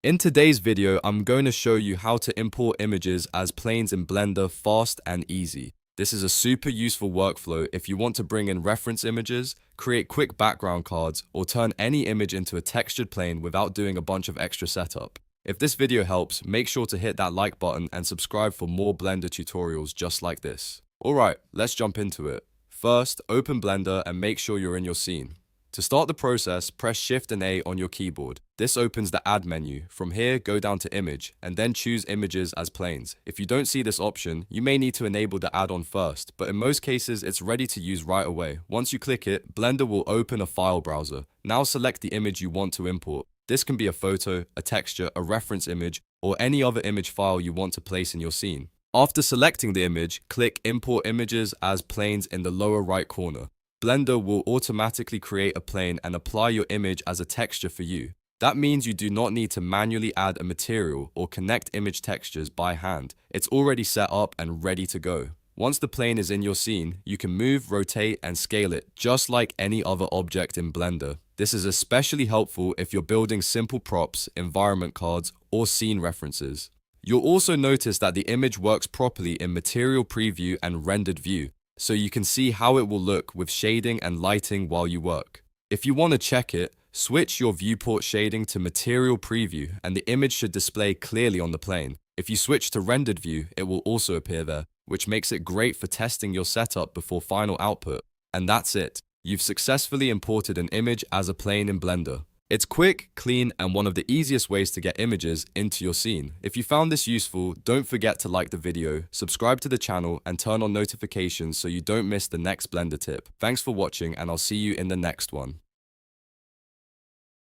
In today's video, I'm going to show you how to import images as planes in Blender fast and easy. This is a super useful workflow if you want to bring in reference images, create quick background cards, or turn any image into a textured plane without doing a bunch of extra setup. If this video helps, make sure to hit that like button and subscribe for more Blender tutorials just like this. Alright, let's jump into it. First, open Blender and make sure you're in your scene. To start the process, press Shift and A on your keyboard. This opens the Add menu. From here, go down to Image, and then choose Images as Planes. If you don't see this option, you may need to enable the add-on first, but in most cases, it's ready to use right away. Once you click it, Blender will open a file browser. Now select the image you want to import. This can be a photo, a texture, a reference image, or any other image file you want to place in your scene. After selecting the image, click Import Images as Planes in the lower right corner. Blender will automatically create a plane and apply your image as a texture for you. That means you do not need to manually add a material or connect image textures by hand. It's already set up and ready to go. Once the plane is in your scene, you can move, rotate, and scale it just like any other object in Blender. This is especially helpful if you're building simple props, environment cards, or scene references. You'll also notice that the image works properly in Material Preview and Rendered View, so you can see how it will look with shading and lighting while you work. If you want to check it, switch your viewport shading to Material Preview and the image should display clearly on the plane. If you switch to Rendered View, it will also appear there, which makes it great for testing your setup before final output. And that's it. You've successfully imported an image as a plane in Blender. It's quick, clean, and one of the easiest ways to get images into your scene. If you found this useful, don't forget to like the video, subscribe to the channel, and turn on notifications so you don't miss the next Blender tip. Thanks for watching, and I'll see you in the next one.